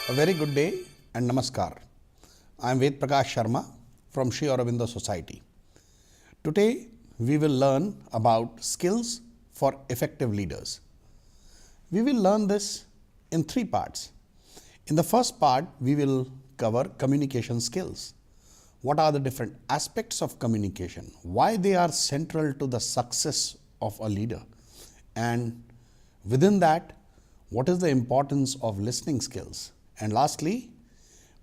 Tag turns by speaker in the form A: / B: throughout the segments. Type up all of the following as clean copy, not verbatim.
A: A very good day and namaskar. I am Prakash Sharma from Sri Aurobindo Society. Today we will learn about skills for effective leaders. We will learn this in three parts. In the first part, we will cover communication skills. What are the different aspects of communication? Why they are central to the success of a leader? And within that, what is the importance of listening skills? And lastly,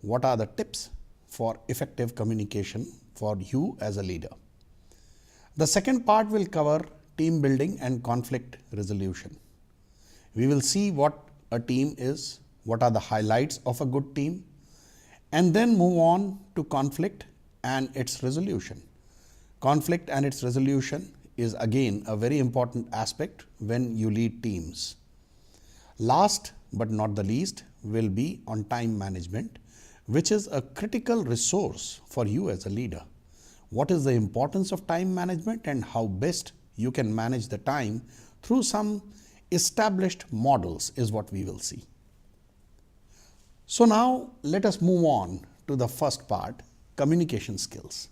A: what are the tips for effective communication for you as a leader? The second part will cover team building and conflict resolution. We will see what a team is, what are the highlights of a good team, and then move on to conflict and its resolution. Conflict and its resolution is again a very important aspect when you lead teams. Last but not the least will be on time management, which is a critical resource for you as a leader. What is the importance of time management and how best you can manage the time through some established models is what we will see. So now let us move on to the first part, communication skills.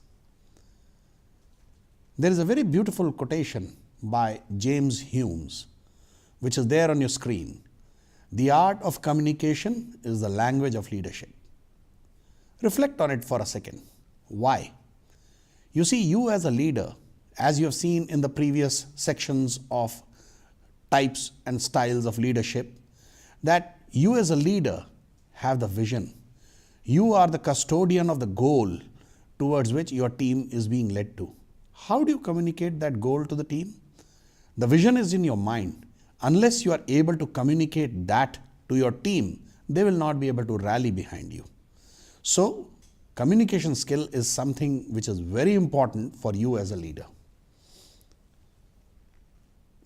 A: There is a very beautiful quotation by James Hume, which is there on your screen. The art of communication is the language of leadership. Reflect on it for a second. Why? You see, you as a leader, as you have seen in the previous sections of types and styles of leadership, that you as a leader have the vision. You are the custodian of the goal towards which your team is being led to. How do you communicate that goal to the team? The vision is in your mind. Unless you are able to communicate that to your team, they will not be able to rally behind you. So, communication skill is something which is very important for you as a leader.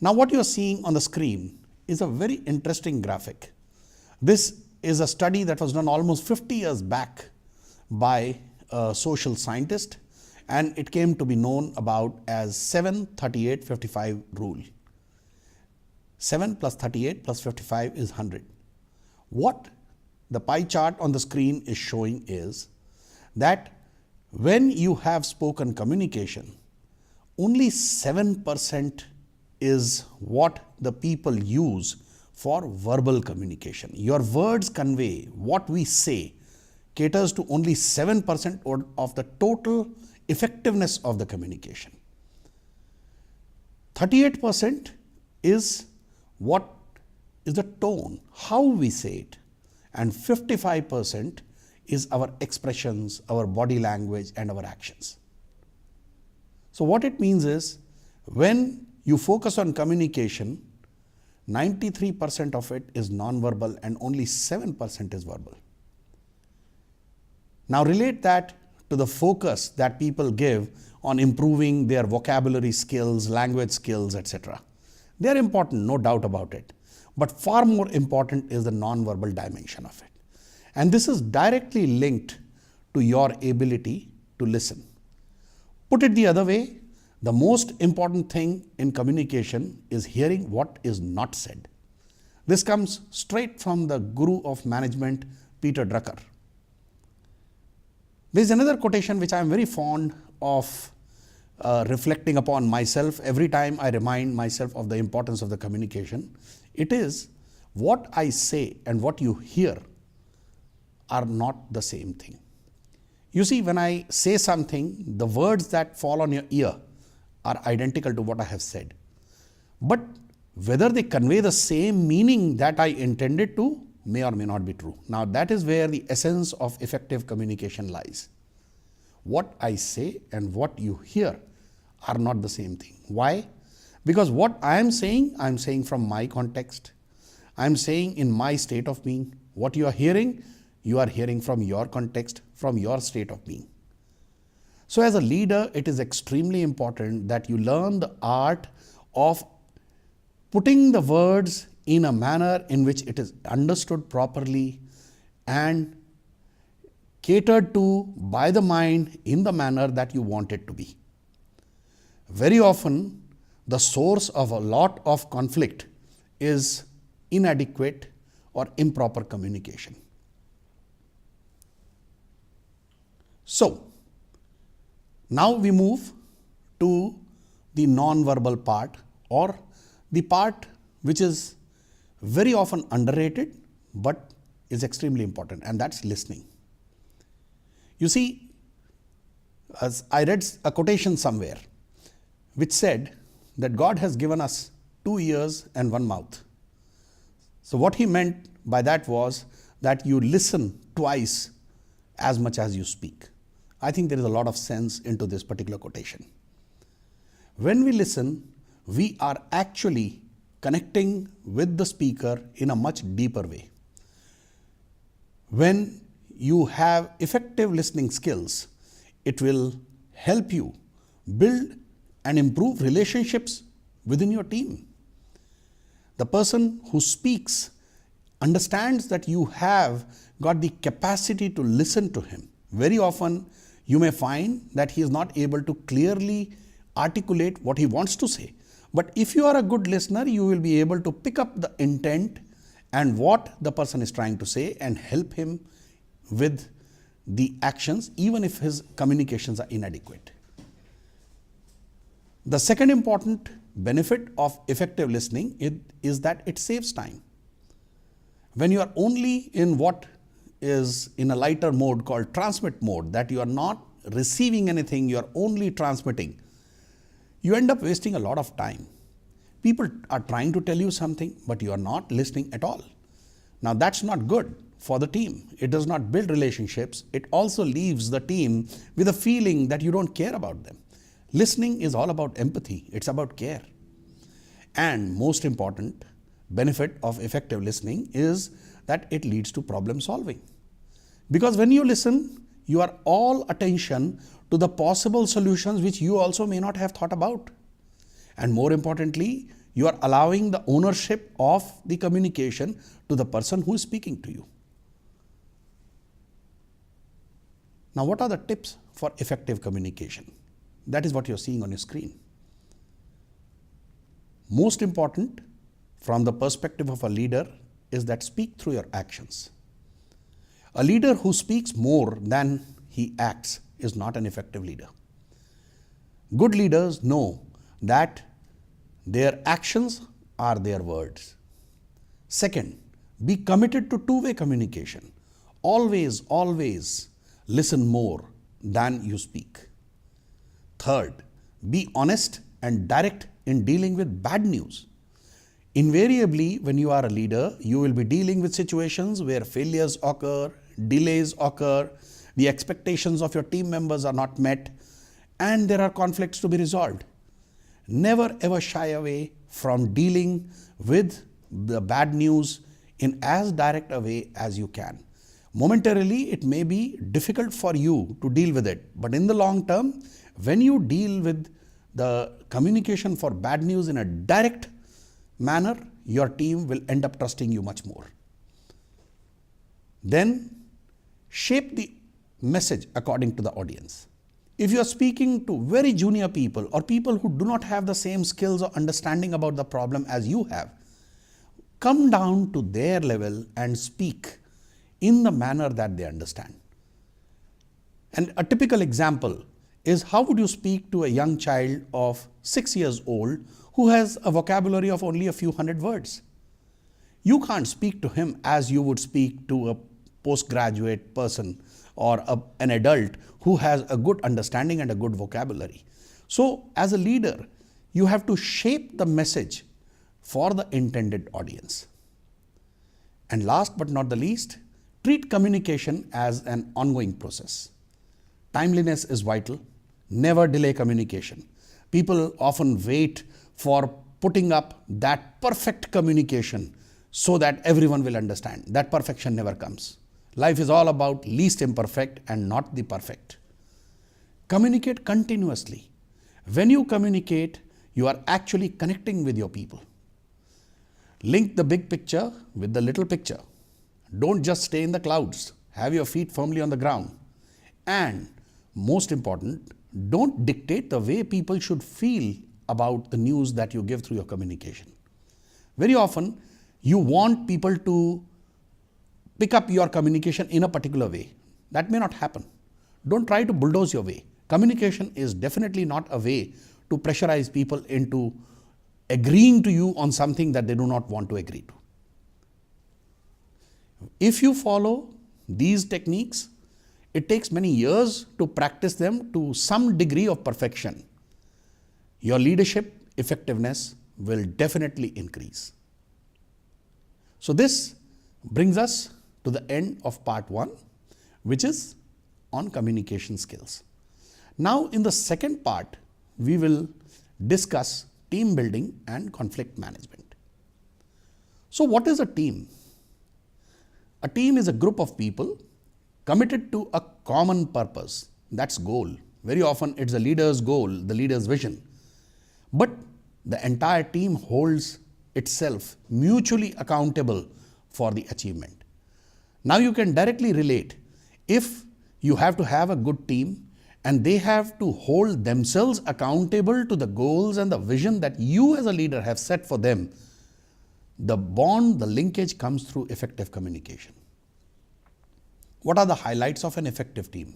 A: Now, what you are seeing on the screen is a very interesting graphic. This is a study that was done almost 50 years back by a social scientist, and it came to be known about as 7-38-55 rule. 7 plus 38 plus 55 is 100. What the pie chart on the screen is showing is that when you have spoken communication, only 7% is what the people use for verbal communication. Your words convey what we say caters to only 7% of the total effectiveness of the communication. 38% is what is the tone, how we say it, and 55% is our expressions, our body language and our actions. So what it means is, when you focus on communication, 93% of it is non-verbal and only 7% is verbal. Now relate that to the focus that people give on improving their vocabulary skills, language skills, etc. They are important, no doubt about it. But far more important is the non-verbal dimension of it. And this is directly linked to your ability to listen. Put it the other way, the most important thing in communication is hearing what is not said. This comes straight from the guru of management, Peter Drucker. There is another quotation which I am very fond of reflecting upon myself every time I remind myself of the importance of the communication. It is, what I say and what you hear are not the same thing. You see, when I say something, the words that fall on your ear are identical to what I have said. But whether they convey the same meaning that I intended to may or may not be true. Now that is where the essence of effective communication lies. What I say and what you hear are not the same thing. Why? Because what I am saying from my context. I am saying in my state of being. What you are hearing from your context, from your state of being. So as a leader, it is extremely important that you learn the art of putting the words in a manner in which it is understood properly and catered to by the mind in the manner that you want it to be. Very often, the source of a lot of conflict is inadequate or improper communication. So, now we move to the non-verbal part, or the part which is very often underrated but is extremely important, and that's listening. You see, as I read a quotation somewhere which said that God has given us 2 ears and 1 mouth. So what he meant by that was that you listen twice as much as you speak. I think there is a lot of sense into this particular quotation. When we listen, we are actually connecting with the speaker in a much deeper way. When you have effective listening skills, it will help you build and improve relationships within your team. The person who speaks understands that you have got the capacity to listen to him. Very often, you may find that he is not able to clearly articulate what he wants to say. But if you are a good listener, you will be able to pick up the intent and what the person is trying to say and help him with the actions, even if his communications are inadequate. The second important benefit of effective listening is that it saves time. When you are only in what is in a lighter mode called transmit mode, that you are not receiving anything, you are only transmitting, you end up wasting a lot of time. People are trying to tell you something, but you are not listening at all. Now that's not good for the team. It does not build relationships. It also leaves the team with a feeling that you don't care about them. Listening is all about empathy. It's about care. And most important benefit of effective listening is that it leads to problem solving. Because when you listen, you are all attention to the possible solutions which you also may not have thought about. And more importantly, you are allowing the ownership of the communication to the person who is speaking to you. Now, what are the tips for effective communication? That is what you're seeing on your screen. Most important from the perspective of a leader is that speak through your actions. A leader who speaks more than he acts is not an effective leader. Good leaders know that their actions are their words. Second, be committed to two-way communication. Always listen more than you speak. Third, be honest and direct in dealing with bad news. Invariably, when you are a leader, you will be dealing with situations where failures occur, delays occur, the expectations of your team members are not met, and there are conflicts to be resolved. Never ever shy away from dealing with the bad news in as direct a way as you can. Momentarily, it may be difficult for you to deal with it, but in the long term, when you deal with the communication for bad news in a direct manner, your team will end up trusting you much more. Then, shape the message according to the audience. If you are speaking to very junior people or people who do not have the same skills or understanding about the problem as you have, come down to their level and speak in the manner that they understand. And a typical example is, how would you speak to a young child of 6 years old who has a vocabulary of only a few hundred words? You can't speak to him as you would speak to a postgraduate person or an adult who has a good understanding and a good vocabulary. So, as a leader, you have to shape the message for the intended audience. And last but not the least, treat communication as an ongoing process. Timeliness is vital. Never delay communication. People often wait for putting up that perfect communication so that everyone will understand. That perfection never comes. Life is all about least imperfect and not the perfect. Communicate continuously. When you communicate, you are actually connecting with your people. Link the big picture with the little picture. Don't just stay in the clouds. Have your feet firmly on the ground. And most important, don't dictate the way people should feel about the news that you give through your communication. Very often, you want people to pick up your communication in a particular way. That may not happen. Don't try to bulldoze your way. Communication is definitely not a way to pressurize people into agreeing to you on something that they do not want to agree to. If you follow these techniques, it takes many years to practice them to some degree of perfection. Your leadership effectiveness will definitely increase. So this brings us to the end of part 1, which is on communication skills. Now in the second part, we will discuss team building and conflict management. So what is a team? A team is a group of people committed to a common purpose. That's goal. Very often it's the leader's goal, the leader's vision. But the entire team holds itself mutually accountable for the achievement. Now you can directly relate. If you have to have a good team and they have to hold themselves accountable to the goals and the vision that you as a leader have set for them, the bond, the linkage comes through effective communication. What are the highlights of an effective team?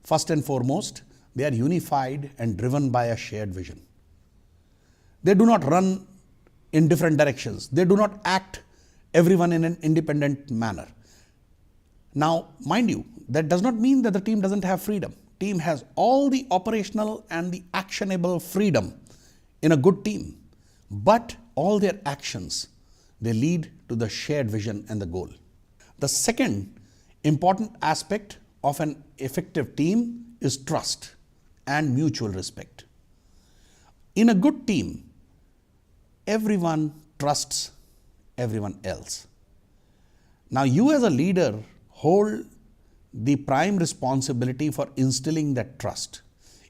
A: First and foremost, they are unified and driven by a shared vision. They do not run in different directions. They do not act everyone in an independent manner. Now, mind you, that does not mean that the team doesn't have freedom. Team has all the operational and the actionable freedom in a good team. But all their actions, they lead to the shared vision and the goal. The second important aspect of an effective team is trust and mutual respect. In a good team, everyone trusts everyone else. Now you as a leader hold the prime responsibility for instilling that trust.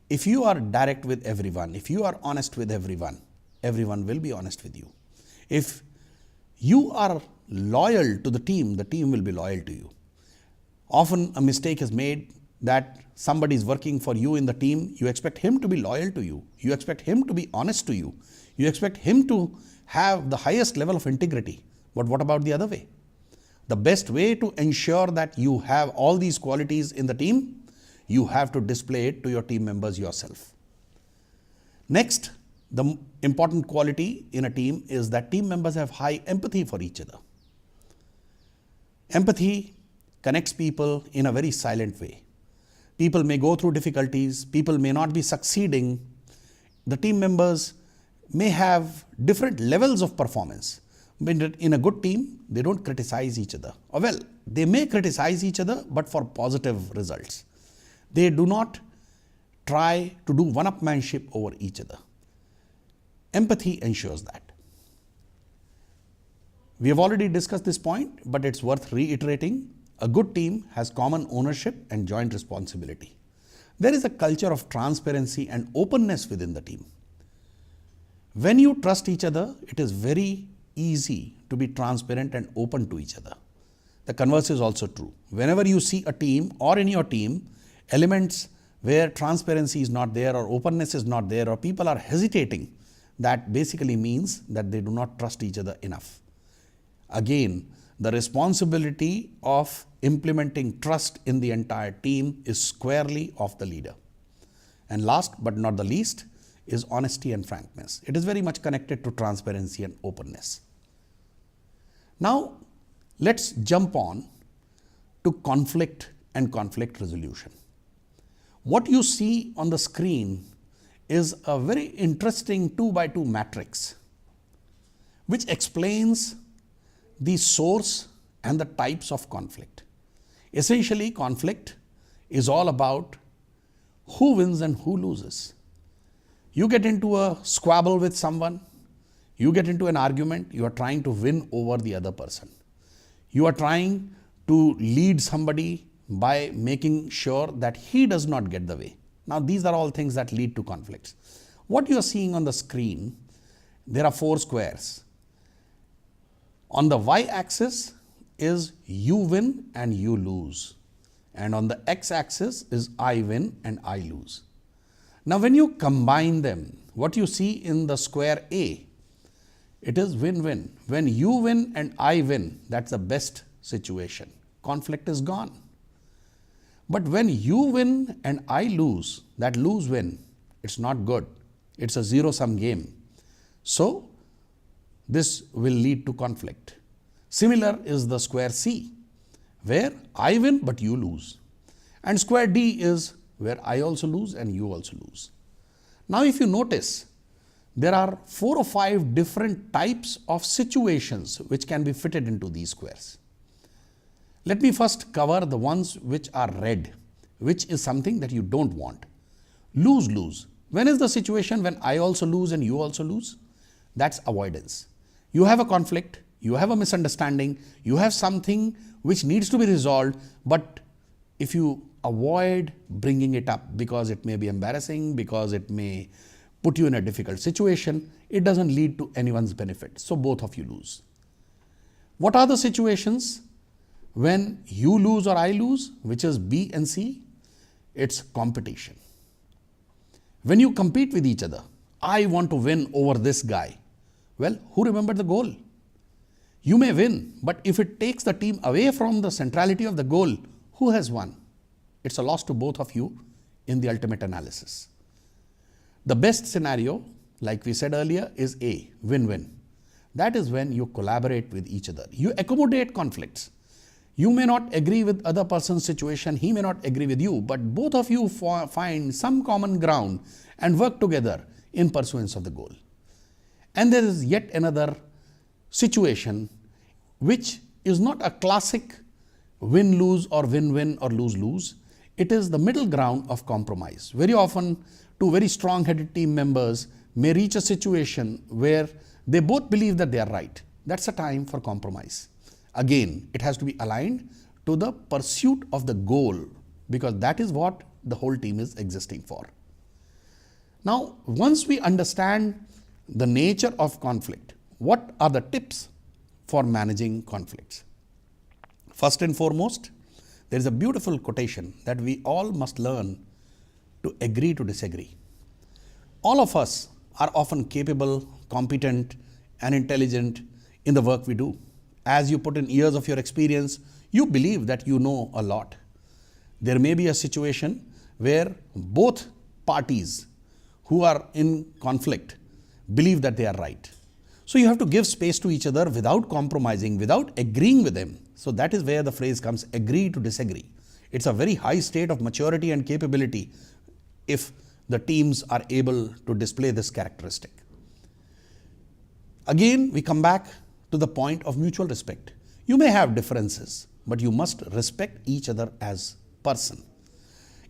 A: If you are direct with everyone, if you are honest with everyone, everyone will be honest with you. If you are loyal to the team will be loyal to you. Often a mistake is made that somebody is working for you in the team, you expect him to be loyal to you, you expect him to be honest to you, you expect him to have the highest level of integrity. But what about the other way? The best way to ensure that you have all these qualities in the team, you have to display it to your team members yourself. Next, the important quality in a team is that team members have high empathy for each other. Empathy connects people in a very silent way. People may go through difficulties, people may not be succeeding. The team members may have different levels of performance. But in a good team, they don't criticize each other. Or well, they may criticize each other, but for positive results. They do not try to do one-upmanship over each other. Empathy ensures that. We have already discussed this point, but it's worth reiterating. A good team has common ownership and joint responsibility. There is a culture of transparency and openness within the team. When you trust each other, it is very easy to be transparent and open to each other. The converse is also true. Whenever you see a team or in your team, elements where transparency is not there or openness is not there or people are hesitating, that basically means that they do not trust each other enough. Again, the responsibility of implementing trust in the entire team is squarely of the leader. And last but not the least is honesty and frankness. It is very much connected to transparency and openness. Now, let's jump on to conflict and conflict resolution. What you see on the screen is a very interesting 2x2 matrix which explains the source and the types of conflict. Essentially, conflict is all about who wins and who loses. You get into a squabble with someone, you get into an argument, you are trying to win over the other person. You are trying to lead somebody by making sure that he does not get the way. Now, these are all things that lead to conflicts. What you are seeing on the screen, there are 4 squares. On the y-axis is you win and you lose. And on the x-axis is I win and I lose. Now, when you combine them, what you see in the square A, it is win-win. When you win and I win, that's the best situation. Conflict is gone. But when you win and I lose, that lose-win, it's not good. It's a zero-sum game. So, this will lead to conflict. Similar is the square C, where I win but you lose. And square D is where I also lose and you also lose. Now, if you notice, there are 4 or 5 different types of situations which can be fitted into these squares. Let me first cover the ones which are red, which is something that you don't want. Lose-lose. When is the situation when I also lose and you also lose? That's avoidance. You have a conflict, you have a misunderstanding, you have something which needs to be resolved, but if you avoid bringing it up because it may be embarrassing, because it may put you in a difficult situation, it doesn't lead to anyone's benefit. So both of you lose. What are the situations when you lose or I lose, which is B and C? It's competition. When you compete with each other, I want to win over this guy. Well, who remembered the goal? You may win, but if it takes the team away from the centrality of the goal, who has won? It's a loss to both of you in the ultimate analysis. The best scenario, like we said earlier, is A, win-win. That is when you collaborate with each other. You accommodate conflicts. You may not agree with other person's situation, he may not agree with you, but both of you find some common ground and work together in pursuance of the goal. And there is yet another situation which is not a classic win-lose or win-win or lose-lose. It is the middle ground of compromise. Very often, two very strong-headed team members may reach a situation where they both believe that they are right. That's a time for compromise. Again, it has to be aligned to the pursuit of the goal, because that is what the whole team is existing for. Now, once we understand the nature of conflict, what are the tips for managing conflicts? First and foremost, there is a beautiful quotation that we all must learn to agree to disagree. All of us are often capable, competent, and intelligent in the work we do. As you put in years of your experience, you believe that you know a lot. There may be a situation where both parties who are in conflict believe that they are right. So you have to give space to each other without compromising, without agreeing with them. So that is where the phrase comes, agree to disagree. It's a very high state of maturity and capability if the teams are able to display this characteristic. Again, we come back to the point of mutual respect. You may have differences, but you must respect each other as person.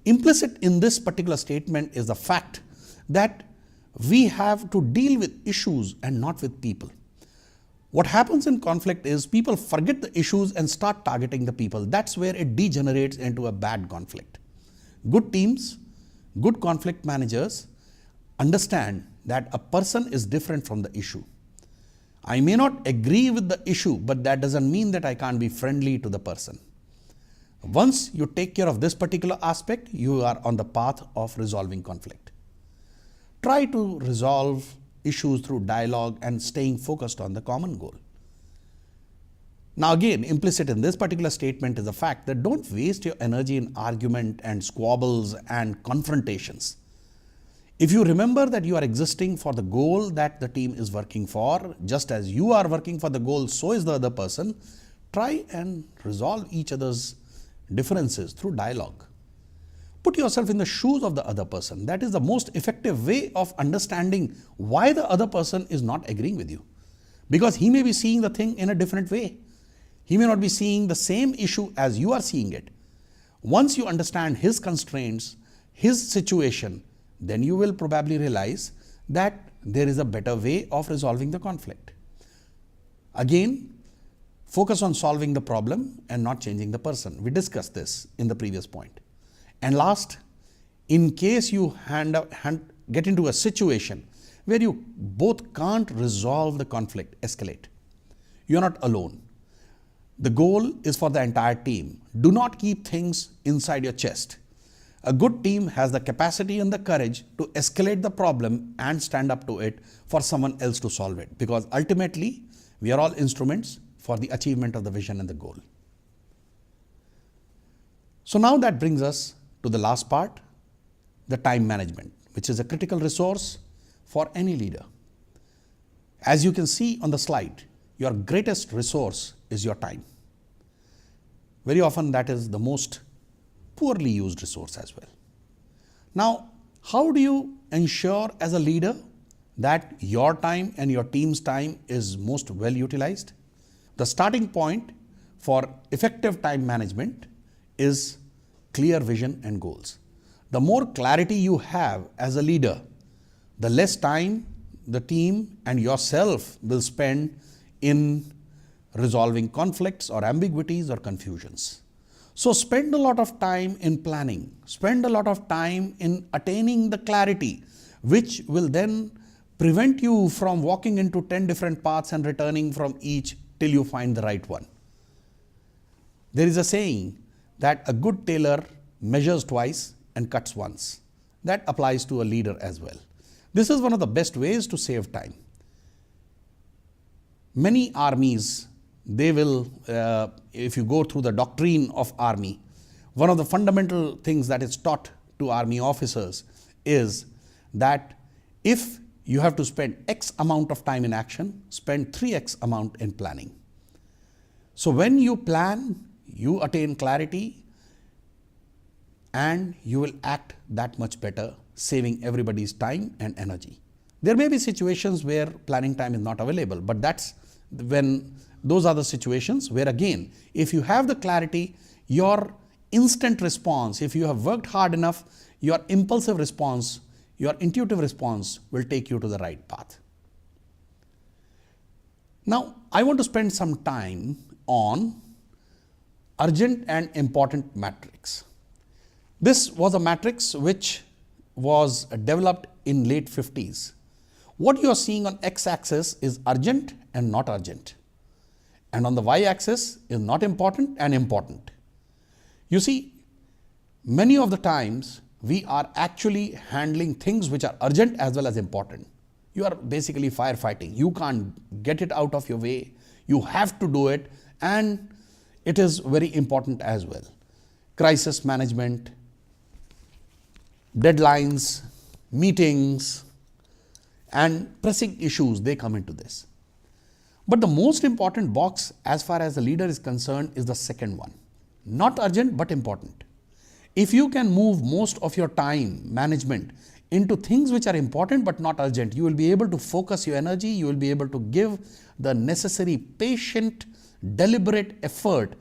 A: Implicit in this particular statement is the fact that we have to deal with issues and not with people. What happens in conflict is people forget the issues and start targeting the people. That's where it degenerates into a bad conflict. Good teams, good conflict managers understand that a person is different from the issue. I may not agree with the issue, but that doesn't mean that I can't be friendly to the person. Once you take care of this particular aspect, you are on the path of resolving conflict. Try to resolve issues through dialogue and staying focused on the common goal. Now again, implicit in this particular statement is the fact that don't waste your energy in argument and squabbles and confrontations. If you remember that you are existing for the goal that the team is working for, just as you are working for the goal, so is the other person, try and resolve each other's differences through dialogue. Put yourself in the shoes of the other person. That is the most effective way of understanding why the other person is not agreeing with you. Because he may be seeing the thing in a different way. He may not be seeing the same issue as you are seeing it. Once you understand his constraints, his situation, then you will probably realize that there is a better way of resolving the conflict. Again, focus on solving the problem and not changing the person. We discussed this in the previous point. And last, in case you get into a situation where you both can't resolve the conflict, escalate. You're not alone. The goal is for the entire team. Do not keep things inside your chest. A good team has the capacity and the courage to escalate the problem and stand up to it for someone else to solve it. Because ultimately, we are all instruments for the achievement of the vision and the goal. So now that brings us to the last part, the time management, which is a critical resource for any leader. As you can see on the slide, your greatest resource is your time. Very often that is the most poorly used resource as well. Now, how do you ensure as a leader that your time and your team's time is most well utilized? The starting point for effective time management is clear vision and goals. The more clarity you have as a leader, the less time the team and yourself will spend in resolving conflicts or ambiguities or confusions. So spend a lot of time in planning, spend a lot of time in attaining the clarity, which will then prevent you from walking into 10 different paths and returning from each till you find the right one. There is a saying that a good tailor measures twice and cuts once. That applies to a leader as well. This is one of the best ways to save time. Many armies, they will, if you go through the doctrine of army, one of the fundamental things that is taught to army officers is that if you have to spend X amount of time in action, spend 3X amount in planning. So when you plan, you attain clarity and you will act that much better, saving everybody's time and energy. There may be situations where planning time is not available, but those are the situations where, again, if you have the clarity, your instant response, if you have worked hard enough, your impulsive response, your intuitive response will take you to the right path. Now, I want to spend some time on urgent and important matrix. This was a matrix which was developed in late 50s. What you are seeing on x-axis is urgent and not urgent. And on the y-axis is not important and important. You see, many of the times we are actually handling things which are urgent as well as important. You are basically firefighting. You can't get it out of your way. You have to do it, and it is very important as well. Crisis management, deadlines, meetings, and pressing issues, they come into this. But the most important box as far as the leader is concerned is the second one. Not urgent but important. If you can move most of your time management into things which are important but not urgent, you will be able to focus your energy, you will be able to give the necessary patient, deliberate effort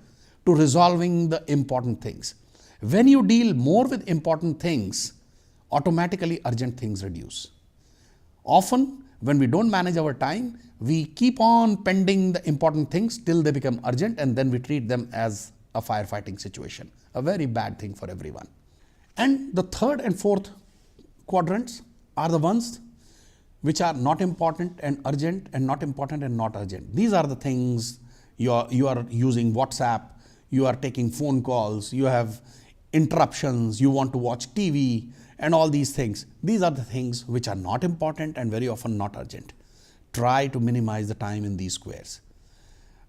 A: to resolving the important things. When you deal more with important things, automatically urgent things reduce. Often, when we don't manage our time, we keep on pending the important things till they become urgent, and then we treat them as a firefighting situation. A very bad thing for everyone. And the third and fourth quadrants are the ones which are not important and urgent, and not important and not urgent. These are the things you are using WhatsApp, you are taking phone calls, you have interruptions, you want to watch TV, and all these things. These are the things which are not important and very often not urgent. Try to minimize the time in these squares.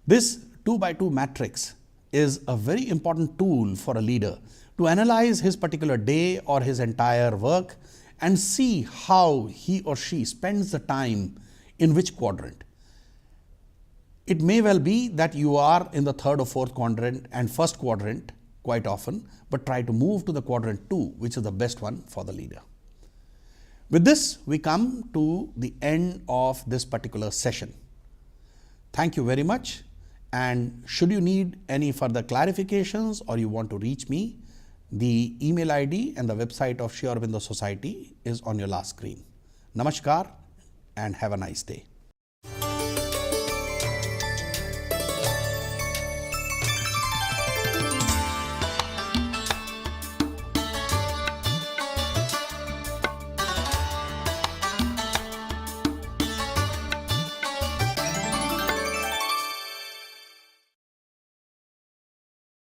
A: This 2x2 matrix is a very important tool for a leader to analyze his particular day or his entire work and see how he or she spends the time in which quadrant. It may well be that you are in the third or fourth quadrant and first quadrant quite often, but try to move to the quadrant 2, which is the best one for the leader. With this, we come to the end of this particular session. Thank you very much. And should you need any further clarifications or you want to reach me, the email ID and the website of Sri Aurobindo Society is on your last screen. Namaskar and have a nice day.